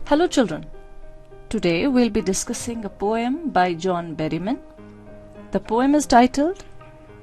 Hello children, today we'll be discussing a poem by John Berryman. The poem is titled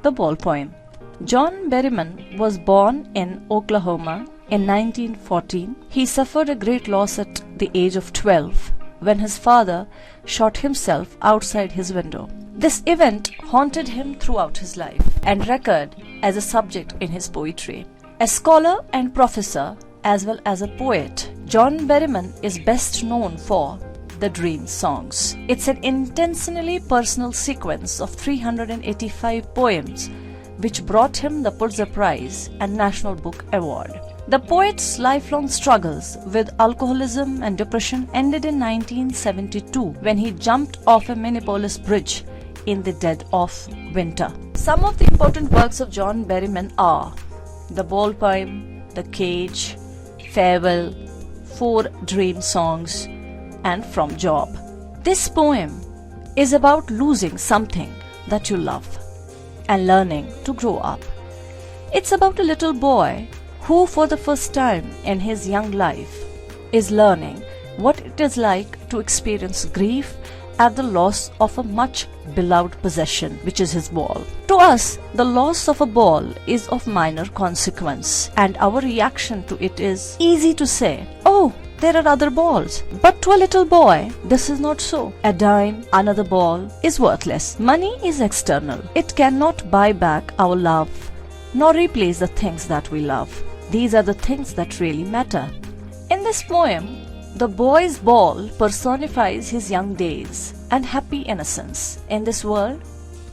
The Ball Poem. John Berryman was born in Oklahoma in 1914. He suffered a great loss at the age of 12 when his father shot himself outside his window. This event haunted him throughout his life and recurred as a subject in his poetry. A scholar and professor as well as a poet, John Berryman is best known for the Dream Songs. It's an intentionally personal sequence of 385 poems which brought him the Pulitzer Prize and National Book Award. The poet's lifelong struggles with alcoholism and depression ended in 1972 when he jumped off a Minneapolis bridge in the dead of winter. Some of the important works of John Berryman are The Ball Poem, The Cage, Farewell, 4 Dream Songs, and From Job. This poem is about losing something that you love and learning to grow up. It's about a little boy who for the first time in his young life is learning what it is like to experience grief at the loss of a much beloved possession, which is his ball. To us, the loss of a ball is of minor consequence, and our reaction to it is easy to say, "Oh, there are other balls." But to a little boy, this is not so. A dime, another ball, is worthless. Money is external. It cannot buy back our love, nor replace the things that we love. These are the things that really matter. In this poem, the boy's ball personifies his young days and happy innocence. In this world,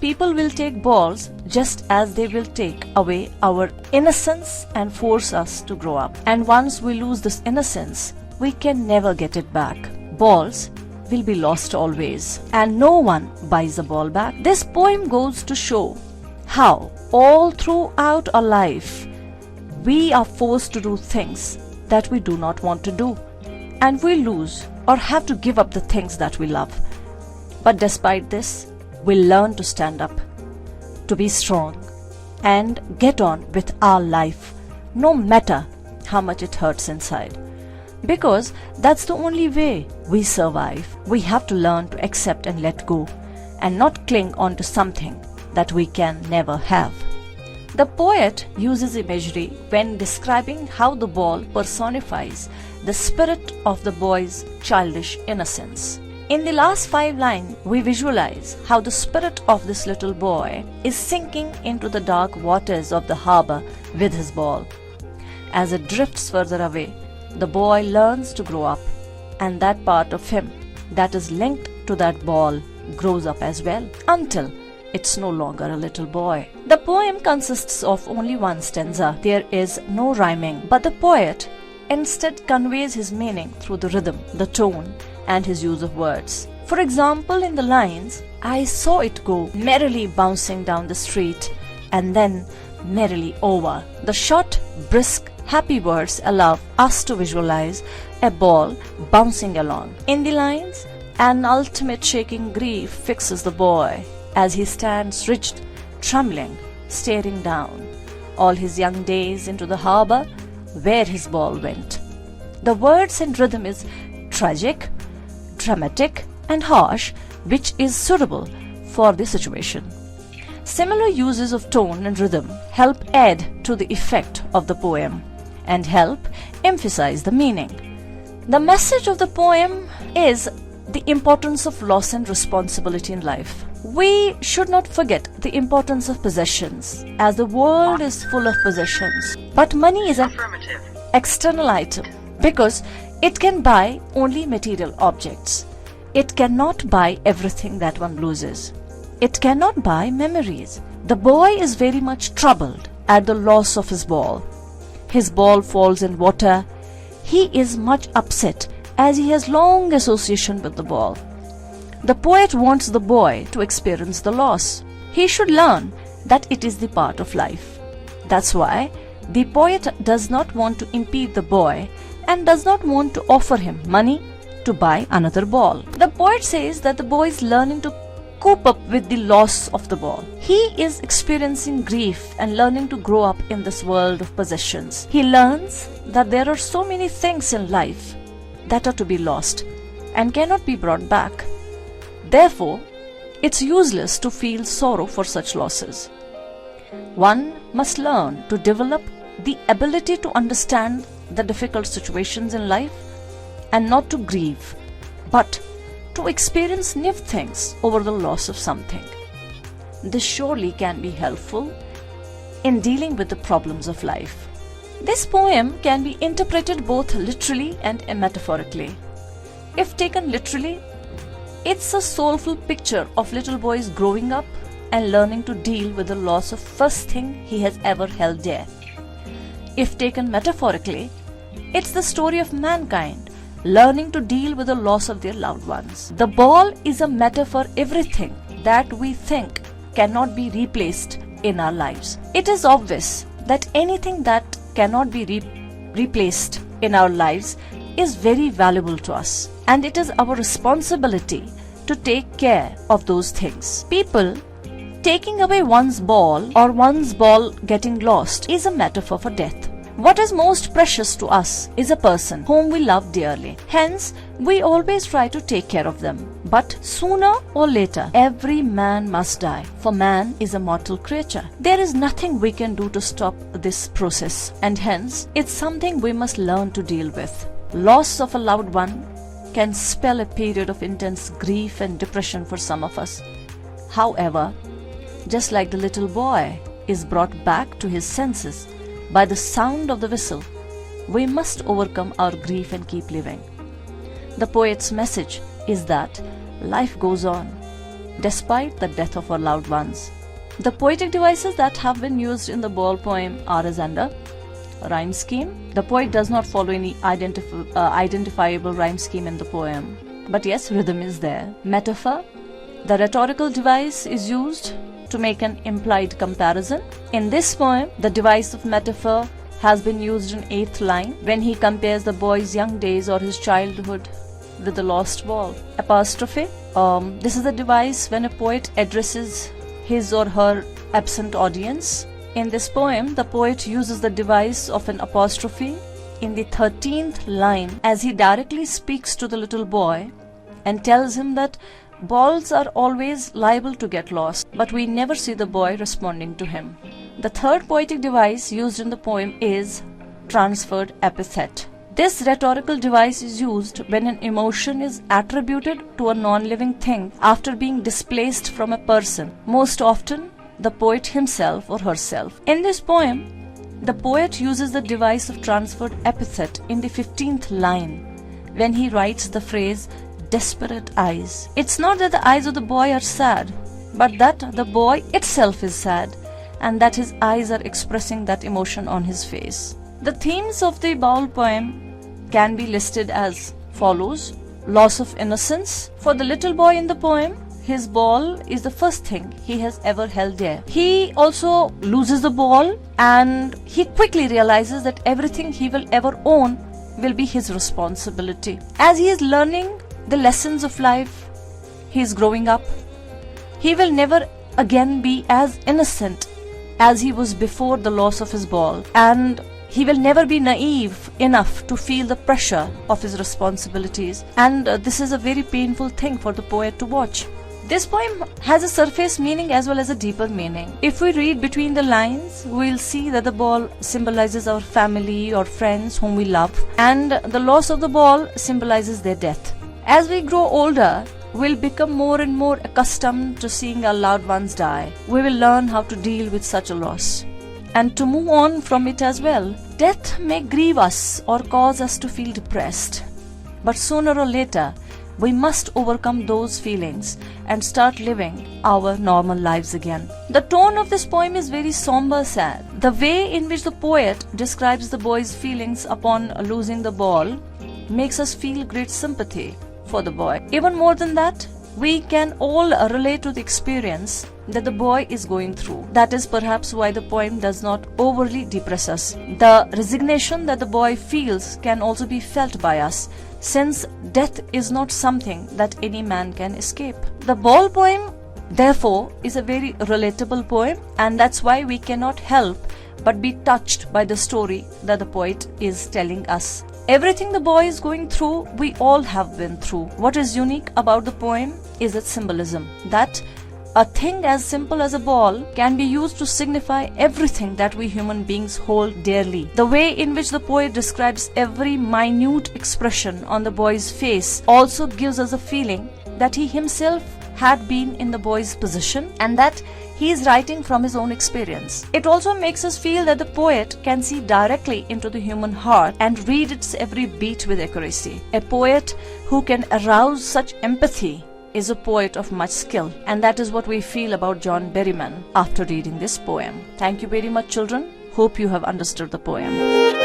people will take balls just as they will take away our innocence and force us to grow up. And once we lose this innocence, we can never get it back. Balls will be lost always, and no one buys a ball back. This poem goes to show how all throughout our life, we are forced to do things that we do not want to do. And we lose or have to give up the things that we love. But despite this, we learn to stand up, to be strong, and get on with our life, no matter how much it hurts inside. Because that's the only way we survive. We have to learn to accept and let go, and not cling on to something that we can never have. The poet uses imagery when describing how the ball personifies the spirit of the boy's childish innocence. In the last 5 lines, we visualize how the spirit of this little boy is sinking into the dark waters of the harbor with his ball. As it drifts further away, the boy learns to grow up, and that part of him that is linked to that ball grows up as well, until it's no longer a little boy. The poem consists of only 1 stanza. There is no rhyming, but the poet instead conveys his meaning through the rhythm, the tone, and his use of words. For example, in the lines, "I saw it go merrily bouncing down the street and then merrily over." The short, brisk, happy words allow us to visualize a ball bouncing along. In the lines, "An ultimate shaking grief fixes the boy as he stands rigid, trembling, staring down all his young days into the harbor where his ball went." The words and rhythm is tragic, dramatic, and harsh, which is suitable for the situation. Similar uses of tone and rhythm help add to the effect of the poem and help emphasize the meaning. The message of the poem is the importance of loss and responsibility in life. We should not forget the importance of possessions, as the world is full of possessions. But money is an external item because it can buy only material objects. It cannot buy everything that one loses. It cannot buy memories. The boy is very much troubled at the loss of his ball. His ball falls in water. He is much upset as he has long association with the ball. The poet wants the boy to experience the loss. He should learn that it is the part of life. That's why the poet does not want to impede the boy and does not want to offer him money to buy another ball. The poet says that the boy is learning to cope up with the loss of the ball. He is experiencing grief and learning to grow up in this world of possessions. He learns that there are so many things in life that are to be lost and cannot be brought back. Therefore, it's useless to feel sorrow for such losses. One must learn to develop the ability to understand the difficult situations in life and not to grieve, but to experience new things over the loss of something. This surely can be helpful in dealing with the problems of life. This poem can be interpreted both literally and metaphorically. If taken literally, it's a soulful picture of little boys growing up and learning to deal with the loss of first thing he has ever held dear. If taken metaphorically, it's the story of mankind learning to deal with the loss of their loved ones. The ball is a metaphor for everything that we think cannot be replaced in our lives. It is obvious that anything that cannot be replaced in our lives is very valuable to us, and it is our responsibility to take care of those things. People taking away one's ball or one's ball getting lost is a metaphor for death. What is most precious to us is a person whom we love dearly. Hence, we always try to take care of them. But sooner or later, every man must die, for man is a mortal creature. There is nothing we can do to stop this process, and hence, it's something we must learn to deal with. Loss of a loved one can spell a period of intense grief and depression for some of us. However, just like the little boy is brought back to his senses by the sound of the whistle, we must overcome our grief and keep living. The poet's message is that life goes on despite the death of our loved ones. The poetic devices that have been used in the ball poem are as under: rhyme scheme. The poet does not follow any identifiable rhyme scheme in the poem, but yes, rhythm is there. Metaphor. The rhetorical device is used to make an implied comparison. In this poem, the device of metaphor has been used in 8th line when he compares the boy's young days or his childhood with the lost ball. Apostrophe. This is the device when a poet addresses his or her absent audience. In this poem, the poet uses the device of an apostrophe in the 13th line as he directly speaks to the little boy and tells him that balls are always liable to get lost, but we never see the boy responding to him. The third poetic device used in the poem is transferred epithet. This rhetorical device is used when an emotion is attributed to a non-living thing after being displaced from a person, most often the poet himself or herself. In this poem, the poet uses the device of transferred epithet in the 15th line when he writes the phrase desperate eyes. It's not that the eyes of the boy are sad, but that the boy itself is sad and that his eyes are expressing that emotion on his face. The themes of the ball poem can be listed as follows: loss of innocence. For the little boy in the poem, his ball is the first thing he has ever held dear. He also loses the ball and he quickly realizes that everything he will ever own will be his responsibility. As he is learning the lessons of life, he is growing up. He will never again be as innocent as he was before the loss of his ball, and he will never be naive enough to feel the pressure of his responsibilities. And this is a very painful thing for the poet to watch. This poem has a surface meaning as well as a deeper meaning. If we read between the lines, we'll see that the ball symbolizes our family or friends whom we love, and the loss of the ball symbolizes their death. As we grow older, we'll become more and more accustomed to seeing our loved ones die. We will learn how to deal with such a loss and to move on from it as well. Death may grieve us or cause us to feel depressed, but sooner or later, we must overcome those feelings and start living our normal lives again. The tone of this poem is very somber, sad. The way in which the poet describes the boy's feelings upon losing the ball makes us feel great sympathy for the boy. Even more than that, we can all relate to the experience that the boy is going through. That is perhaps why the poem does not overly depress us. The resignation that the boy feels can also be felt by us, since death is not something that any man can escape. The ball poem, therefore, is a very relatable poem, and that's why we cannot help but be touched by the story that the poet is telling us. Everything the boy is going through, we all have been through. What is unique about the poem is its symbolism, that a thing as simple as a ball can be used to signify everything that we human beings hold dearly. The way in which the poet describes every minute expression on the boy's face also gives us a feeling that he himself had been in the boy's position and that he is writing from his own experience. It also makes us feel that the poet can see directly into the human heart and read its every beat with accuracy. A poet who can arouse such empathy is a poet of much skill, and that is what we feel about John Berryman after reading this poem. Thank you very much, children. Hope you have understood the poem.